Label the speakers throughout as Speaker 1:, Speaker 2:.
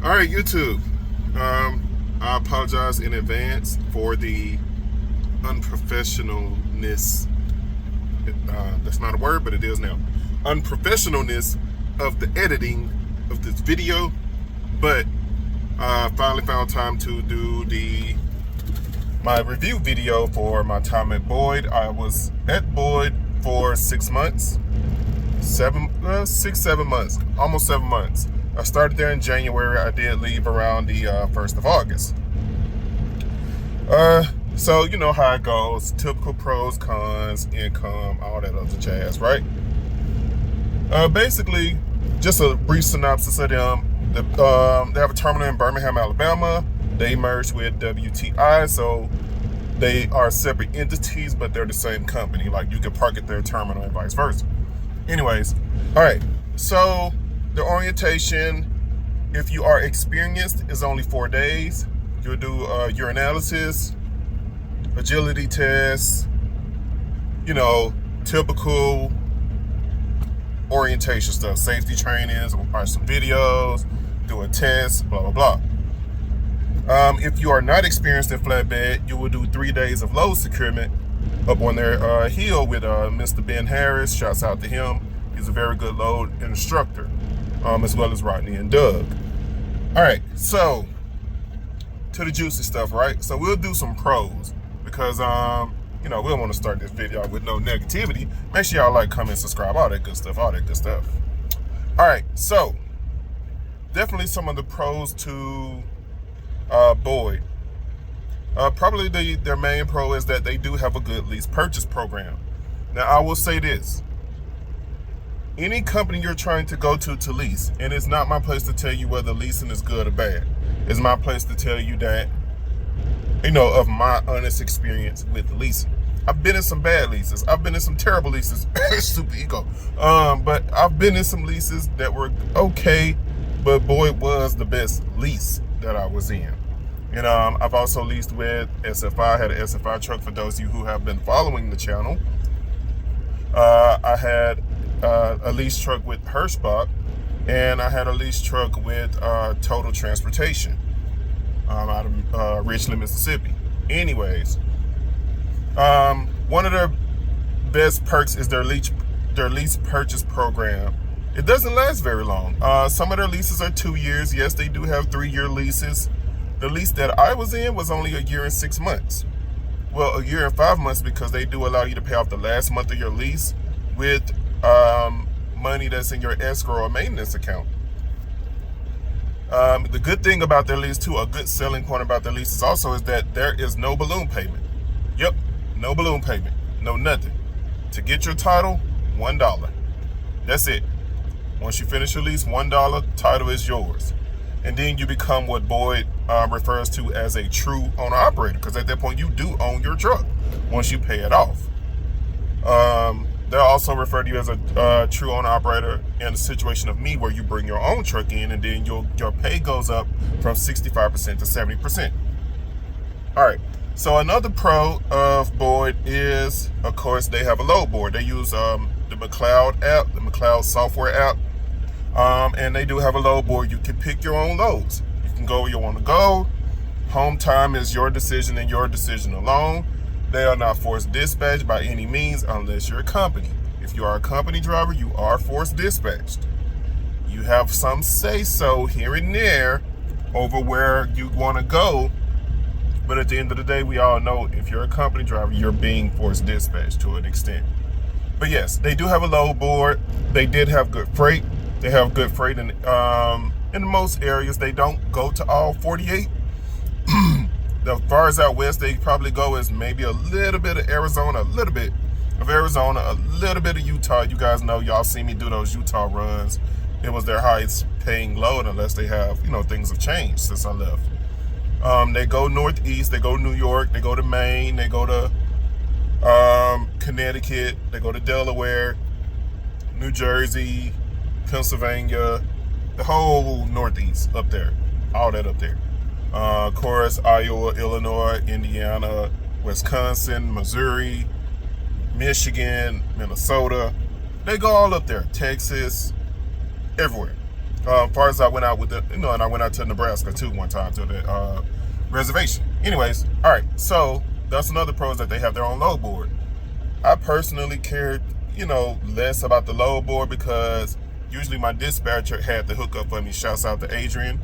Speaker 1: All right, YouTube. I apologize in advance for the unprofessionalness. That's not a word, but it is now. Unprofessionalness of the editing of this video, but I finally found time to do my review video for my time at Boyd. I was at Boyd for 6 months, 7 months, almost 7 months. I started there in January. I did leave around the 1st of August. So you know how it goes. Typical pros, cons, income, all that other jazz, right? Basically, just a brief synopsis of them. They have a terminal in Birmingham, Alabama. They merged with WTI, so they are separate entities, but they're the same company. Like, you can park at their terminal and vice versa. Anyways, all right. So the orientation, if you are experienced, is only 4 days. You'll do urinalysis, agility tests, typical orientation stuff, safety trainings, watch some videos, do a test, blah, blah, blah. If you are not experienced in flatbed, you will do 3 days of load securement up on their hill with Mr. Ben Harris. Shouts out to him. He's a very good load instructor, as well as Rodney and Doug. All right, so to the juicy stuff, right? So we'll do some pros because, we don't want to start this video with no negativity. Make sure y'all like, comment, subscribe, all that good stuff. All right, so definitely some of the pros to Boyd. Probably their main pro is that they do have a good lease purchase program. Now, I will say this. Any company you're trying to go to lease, and it's not my place to tell you whether leasing is good or bad. It's my place to tell you that, of my honest experience with leasing. I've been in some bad leases. I've been in some terrible leases. Super ego. But I've been in some leases that were okay, but Boyd was the best lease that I was in. And I've also leased with SFI. I had an SFI truck for those of you who have been following the channel. I had a lease truck with Hirschbach, and I had a lease truck with Total Transportation out of Richland, Mississippi. Anyways, one of their best perks is their lease purchase program. It doesn't last very long. Some of their leases are 2 years. Yes, they do have 3-year leases. The lease that I was in was only 1 year and 6 months. Well, 1 year and 5 months, because they do allow you to pay off the last month of your lease with money that's in your escrow or maintenance account. The good thing about their lease too, a good selling point about their leases also, is that there is no balloon payment. Yep, no balloon payment, no nothing. To get your title, $1. That's it. Once you finish your lease, $1, title is yours. And then you become what Boyd refers to as a true owner-operator, because at that point you do own your truck once you pay it off. They'll also refer to you as a true owner-operator in the situation of me, where you bring your own truck in, and then your pay goes up from 65% to 70%. All right, so another pro of Boyd is, of course, they have a load board. They use the McLeod app, the McLeod software app. And they do have a load board. You can pick your own loads. You can go where you want to go. Home time is your decision and your decision alone. They are not forced dispatch by any means unless you're a company. If you are a company driver, you are forced dispatched. You have some say-so here and there over where you want to go. But at the end of the day, we all know if you're a company driver, you're being forced dispatched to an extent. But yes, they do have a load board. They did have good freight. They have good freight in most areas. They don't go to all 48. The far as out west they probably go is maybe a little bit of Arizona, a little bit of Utah. You guys know, y'all see me do those Utah runs. It was their highest paying load, unless they have, things have changed since I left. They go northeast, they go New York, they go to Maine, they go to Connecticut, they go to Delaware, New Jersey, Pennsylvania, the whole northeast up there. all that up there. Of course, Iowa, Illinois, Indiana, Wisconsin, Missouri, Michigan, Minnesota. They go all up there. Texas, everywhere. As far as I went out with the, and I went out to Nebraska too one time to the reservation. Anyways, all right. So that's another pro is that they have their own load board. I personally cared, less about the load board because usually my dispatcher had the hookup for me. Shouts out to Adrian.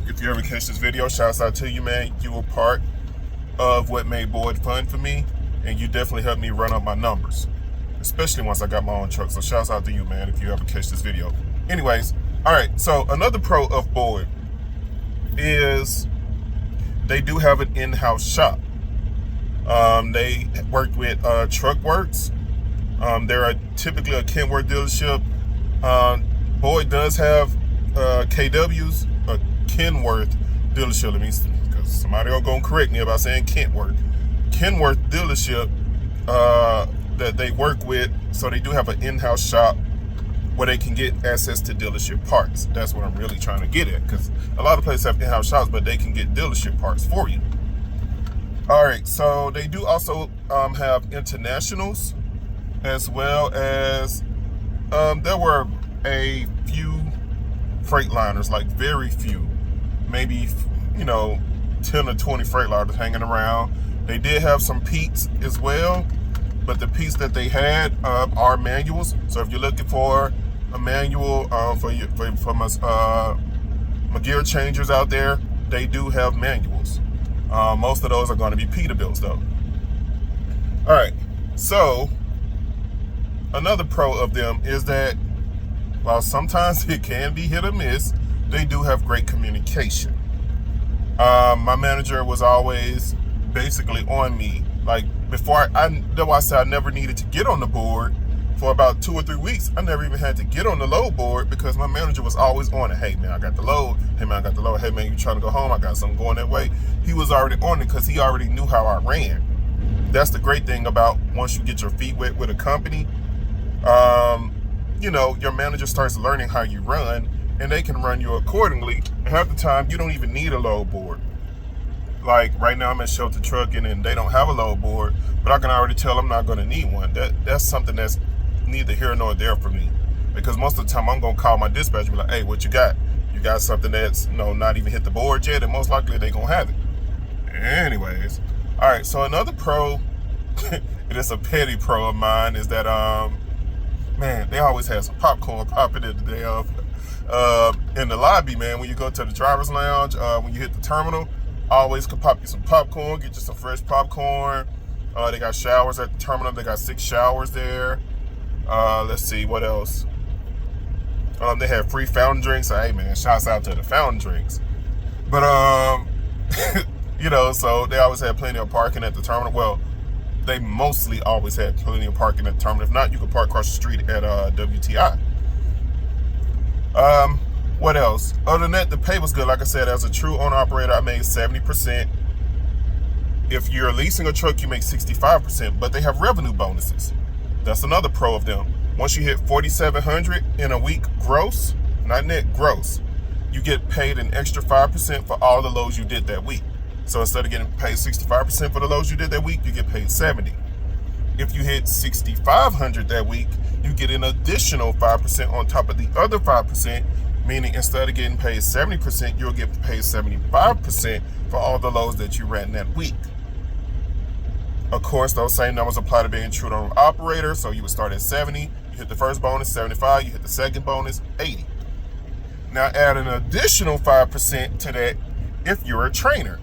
Speaker 1: If you ever catch this video, shouts out to you, man. You were part of what made Boyd fun for me, and you definitely helped me run up my numbers, especially once I got my own truck. So shouts out to you, man, if you ever catch this video. Anyways, all right, so another pro of Boyd is they do have an in-house shop. They worked with Truckworks. They're typically a Kenworth dealership. Boyd does have KW's, a Kenworth dealership. It means, because somebody are going to correct me about saying Kenworth dealership that they work with. So they do have an in-house shop where they can get access to dealership parts. That's what I'm really trying to get at, because a lot of places have in-house shops, but they can get dealership parts for you. All right, so they do also have internationals, as well as there were a few Freightliners, like very few, maybe 10 or 20 Freightliners hanging around. They did have some Peets as well, but the Peets that they had are manuals. So if you're looking for a manual for my gear changers out there, they do have manuals. Most of those are going to be Peterbilts though. All right, so another pro of them is that while sometimes it can be hit or miss, they do have great communication. My manager was always basically on me. Like before, that's why I said I never needed to get on the board. For about 2 or 3 weeks, I never even had to get on the load board because my manager was always on it. Hey man, I got the load. Hey man, I got the load. Hey man, you trying to go home? I got something going that way. He was already on it because he already knew how I ran. That's the great thing about once you get your feet wet with a company. Your manager starts learning how you run, and they can run you accordingly. And half the time, you don't even need a load board. Like right now, I'm at Shelter Trucking, and they don't have a load board, but I can already tell I'm not going to need one. That's something that's neither here nor there for me, because most of the time I'm going to call my dispatcher and be like, hey, what you got? You got something that's not even hit the board yet? And most likely they going to have it. Anyways, all right, so another pro, it is a petty pro of mine, is that man, they always have some popcorn popping in the day of in the lobby, man. When you go to the driver's lounge, when you hit the terminal, always can pop you some popcorn, get you some fresh popcorn. They got showers at the terminal. They got 6 showers there. Let's see what else. They have free fountain drinks. So, hey man, shouts out to the fountain drinks. But so they always have plenty of parking at the terminal. Well, they mostly always had plenty of parking at the terminal. If not, you can park across the street at WTI. What else? Other than that, the pay was good. Like I said, as a true owner operator, I made 70%. If you're leasing a truck, you make 65%, but they have revenue bonuses. That's another pro of them. Once you hit $4,700 in a week gross, not net, gross, you get paid an extra 5% for all the loads you did that week. So instead of getting paid 65% for the loads you did that week, you get paid 70. If you hit $6,500 that week, you get an additional 5% on top of the other 5%, meaning instead of getting paid 70%, you'll get paid 75% for all the loads that you ran that week. Of course, those same numbers apply to being true owner operator. So you would start at 70, you hit the first bonus, 75, you hit the second bonus, 80. Now add an additional 5% to that if you're a trainer,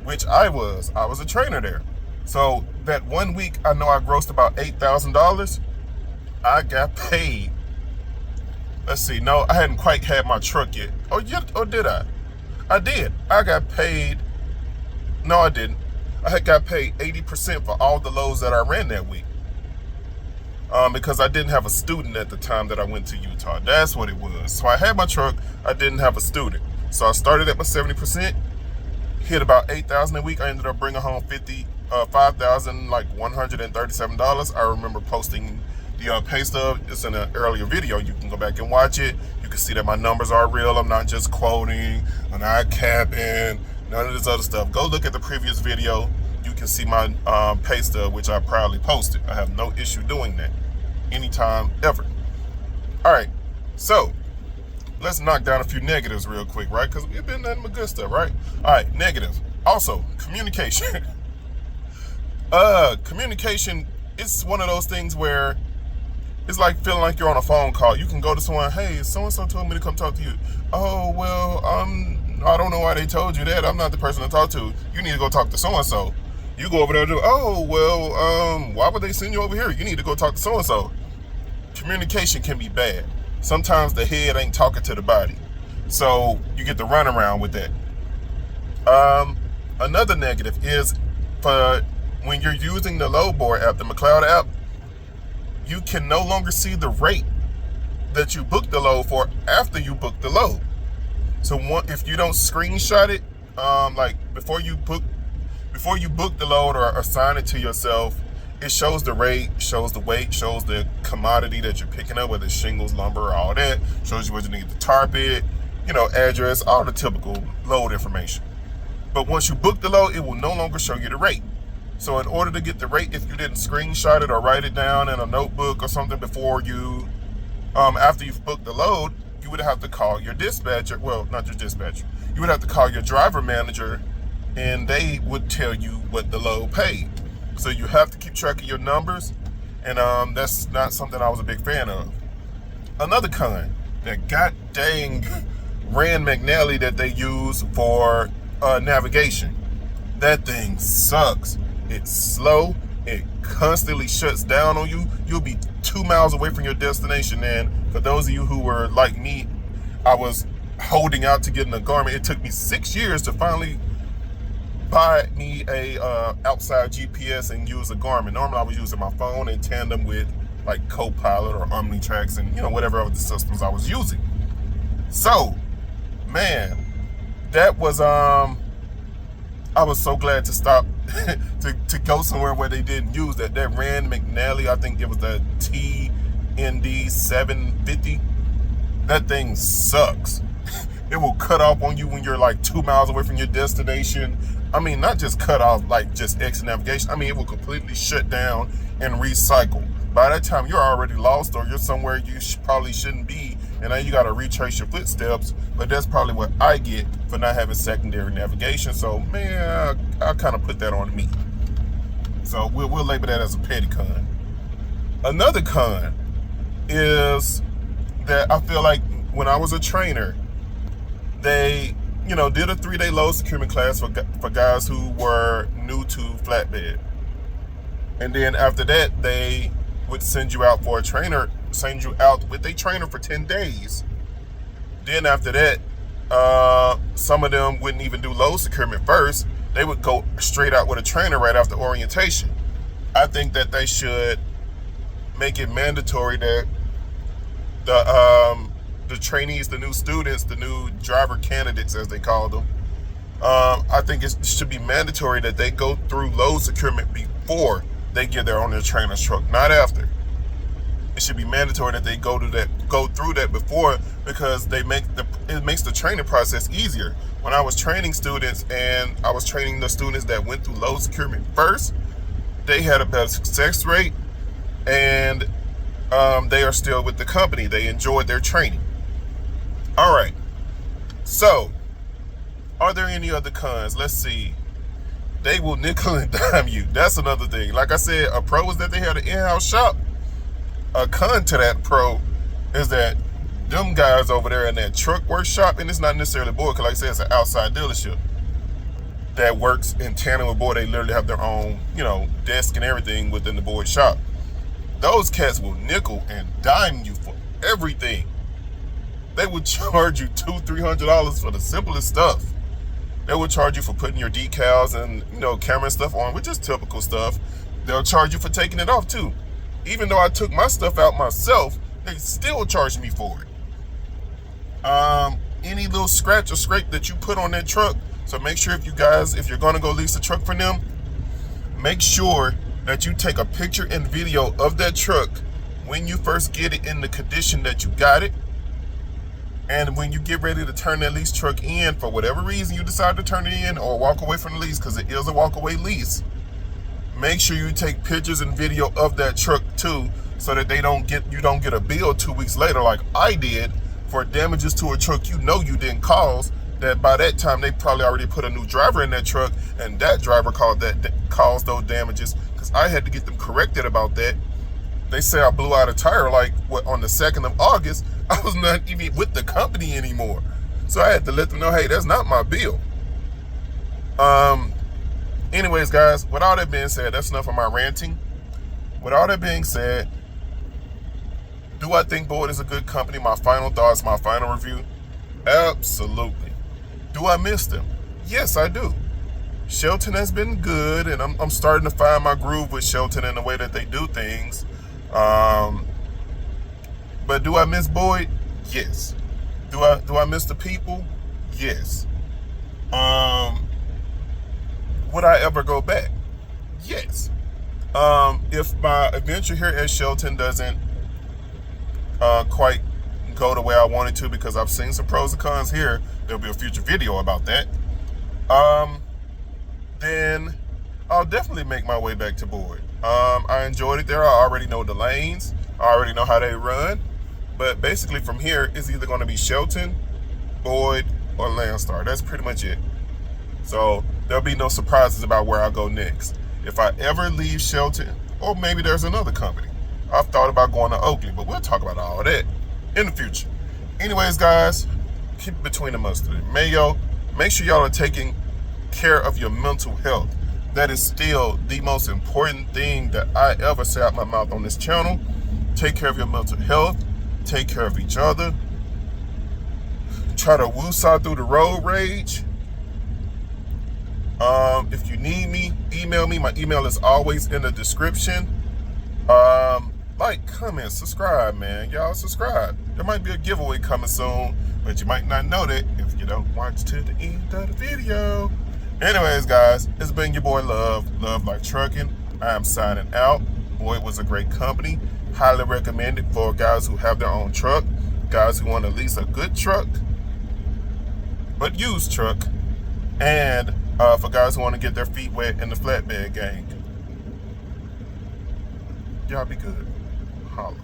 Speaker 1: which I was a trainer there. So that 1 week, I know I grossed about $8,000. I got paid. Let's see. No, I hadn't quite had my truck yet. Oh, did I? I did. I got paid. No, I didn't. I had got paid 80% for all the loads that I ran that week. Because I didn't have a student at the time that I went to Utah. That's what it was. So I had my truck. I didn't have a student. So I started at my 70%. Hit about $8,000 a week. I ended up bringing home $5,137. I remember posting The pay stub is in an earlier video. You can go back and watch it. You can see that my numbers are real. I'm not just quoting, I'm not capping, none of this other stuff. Go look at the previous video. You can see my pay stub, which I proudly posted. I have no issue doing that anytime, ever. All right, so let's knock down a few negatives real quick, right? Because we've been nothing but good stuff, right? All right, negative. Also, communication. Communication, it's one of those things where it's like feeling like you're on a phone call. You can go to someone, hey, so-and-so told me to come talk to you. Oh, well, I don't know why they told you that. I'm not the person to talk to. You need to go talk to so-and-so. You go over there and do, oh, well, why would they send you over here? You need to go talk to so-and-so. Communication can be bad. Sometimes the head ain't talking to the body. So you get the runaround with that. Another negative is for when you're using the Loadboard app, the McLeod app, you can no longer see the rate that you booked the load for after you booked the load. So if you don't screenshot it, like before you book the load or assign it to yourself, it shows the rate, shows the weight, shows the commodity that you're picking up, whether it's shingles, lumber, all that. Shows you where you need to tarp it, address, all the typical load information. But once you book the load, it will no longer show you the rate. So in order to get the rate, if you didn't screenshot it or write it down in a notebook or something before you, after you've booked the load, you would have to call your dispatcher. Well, not your dispatcher. You would have to call your driver manager, and they would tell you what the load paid. So you have to keep track of your numbers, and that's not something I was a big fan of. Another con, that god dang Rand McNally that they use for navigation. That thing sucks. It's slow. It constantly shuts down on you. You'll be 2 miles away from your destination. And for those of you who were like me, I was holding out to get in a Garmin. It took me 6 years to finally buy me a outside GPS and use a Garmin. Normally I was using my phone in tandem with like Copilot or Omnitrax and whatever other systems I was using. So, man, that was I was so glad to stop to go somewhere where they didn't use that. That Rand McNally, I think it was the TND 750. That thing sucks. It will cut off on you when you're like 2 miles away from your destination. I mean, not just cut off like just exit navigation. I mean, it will completely shut down and recycle. By that time, you're already lost or you're somewhere you probably shouldn't be. And now you got to retrace your footsteps. But that's probably what I get for not having secondary navigation. So, man, I'll kind of put that on me. So we'll label that as a petty con. Another con is that I feel like when I was a trainer, they, did a 3-day load securement class for guys who were new to flatbed. And then after that, they would send you out with a trainer for 10 days. Then after that, some of them wouldn't even do load securement first. They would go straight out with a trainer right after orientation. I think that they should make it mandatory that the trainees, the new students, the new driver candidates, as they call them, I think it should be mandatory that they go through load securement before they get there on their trainer's truck, not after. It should be mandatory that they go through that before, because it makes the training process easier. When I was training students and I was training the students that went through load securement first, they had a better success rate, and they are still with the company. They enjoyed their training. All right. So, are there any other cons? Let's see. They will nickel and dime you. That's another thing. Like I said, a pro is that they had an in-house shop. A con to that pro is that them guys over there in that truck workshop, and it's not necessarily Boyd, because like I said, it's an outside dealership that works in tandem with Boyd. They literally have their own, desk and everything within the Boyd shop. Those cats will nickel and dime you for everything. They would charge you $200-$300 for the simplest stuff. They will charge you for putting your decals and, camera and stuff on, which is typical stuff. They'll charge you for taking it off too. Even though I took my stuff out myself, they still charge me for it. Any little scratch or scrape that you put on that truck. So make sure if you're gonna go lease a truck from them, make sure that you take a picture and video of that truck when you first get it in the condition that you got it, and when you get ready to turn that lease truck in, for whatever reason you decide to turn it in or walk away from the lease, because it is a walk away lease, make sure you take pictures and video of that truck too, so that you don't get a bill 2 weeks later like I did for damages to a truck you know you didn't cause. That by that time they probably already put a new driver in that truck, and that driver caused those damages, because I had to get them corrected about that. They say I blew out a tire like on the 2nd of August. I was not even with the company anymore, so I had to let them know, hey, that's not my bill. Anyways, guys, with all that being said, that's enough of my ranting. With all that being said, do I think Boyd is a good company? My final thoughts, my final review, absolutely. Do I miss them? Yes, I do. Shelton has been good, and I'm starting to find my groove with Shelton in the way that they do things. But do I miss Boyd? Yes. Do I miss the people? Yes. Would I ever go back? Yes. If my adventure here at Shelton doesn't quite go the way I wanted to, because I've seen some pros and cons here, there'll be a future video about that. Then I'll definitely make my way back to Boyd. I enjoyed it there. I already know the lanes. I already know how they run. But basically from here, it's either going to be Shelton, Boyd, or Landstar. That's pretty much it. So there'll be no surprises about where I go next. If I ever leave Shelton, or maybe there's another company, I've thought about going to Oakley, but we'll talk about all of that in the future. Anyways, guys, keep it between the mustard and mayo. Make sure y'all are taking care of your mental health. That is still the most important thing that I ever say out my mouth on this channel. Take care of your mental health. Take care of each other. Try to woosah through the road rage. If you need me, email me. My email is always in the description. Like, comment, subscribe, man. Y'all subscribe. There might be a giveaway coming soon, but you might not know that if you don't watch to the end of the video. Anyways, guys, it's been your boy Love Like Trucking. I am signing out. Boyd was a great company. Highly recommend it for guys who have their own truck, guys who want to lease a good truck, but used truck, and for guys who want to get their feet wet in the flatbed game. Y'all be good. Holla.